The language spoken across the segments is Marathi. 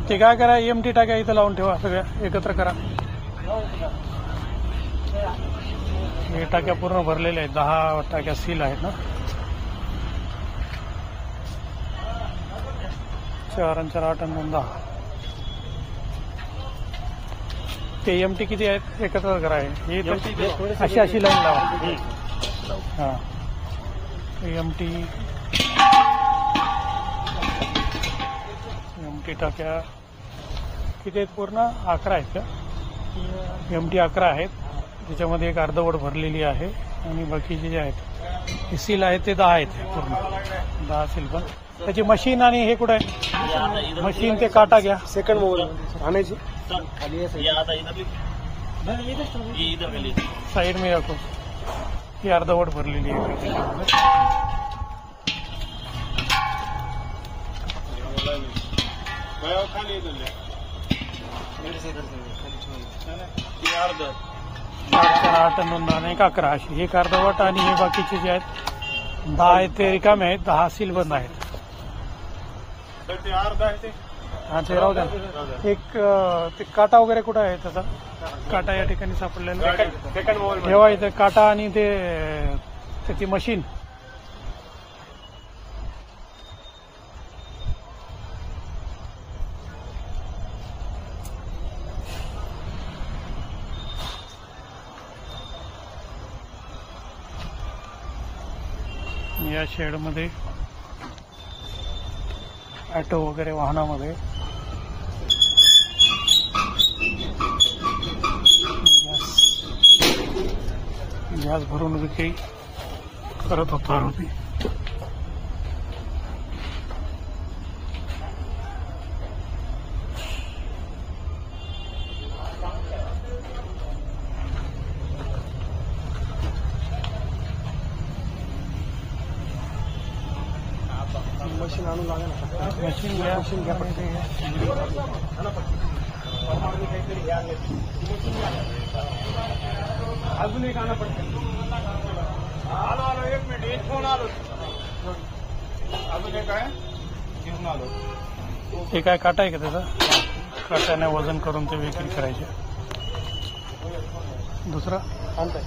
ते काय करा, EMT टाक्या इथं लावून ठेवा, सगळ्या एकत्र करा. हे टाक्या पूर्ण भरलेल्या आहेत, 10 टाक्या सील आहेत ना. 4 आणि 4 8 आणि 2 10. ते EMT किती आहेत एकत्र करा. हे अशी लाईन लावा. हा, EMT टाक्या किती आहेत? पूर्ण 11 आहेत का? EMT 11 आहेत. त्याच्यामध्ये एक अर्धवट भरलेली आहे आणि बाकीचे जे आहेत हे सील आहेत ते 10 आहेत. पूर्ण 10 सील. पण त्याची मशीन आणि हे कुठं आहे? मशीन ते काटा घ्या. सेकंड मोबाईल आणायची साइड में रखो. ही अर्धवट भरलेली आहे. आठ आणि 2 एक 11 अशी. एक अर्धवट आणि हे बाकीचे जे आहेत 10 आहेत ते रिकामे आहेत. 10 सील बंद आहेत. हा, ते राहू द्या. एक ते काटा वगैरे कुठं आहे त्याचा? काटा या ठिकाणी सापडलेला ठेवा इथे. काटा आणि ते त्याची मशीन. या शेडमध्ये ऑटो वगैरे वाहनामध्ये गॅस भरून विक्री करत होता आरोपी. मशीन आणून लागेल. मशीन घ्या पडते. अजून एक आणा पडते. आलो 1 मिनिट. एक फोन आलो. अजून एक आहे घेऊन आलो. ते काय काटा आहे का त्याचा? काट्याने वजन करून ते विक्री करायचे. दुसरा आणताय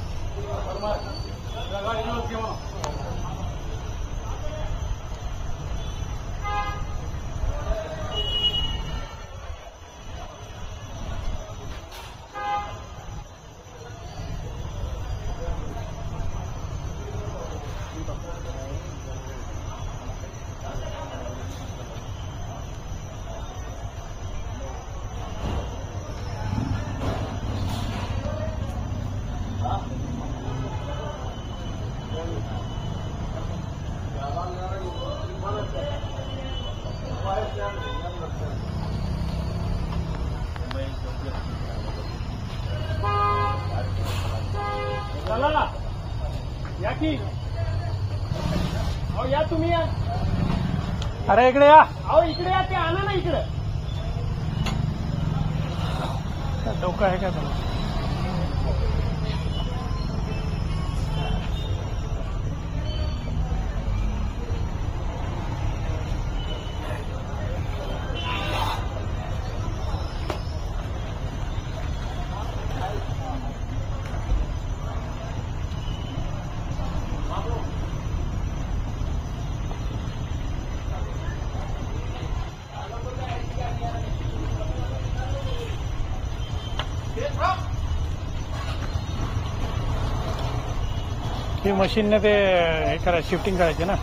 चला या की. अहो या तुम्ही या. अरे इकडे या. अहो इकडे या. ते आणा ना इकडे. डोकं आहे का त्याला? ही मशीनने ते हे करा, शिफ्टिंग करायचे ना.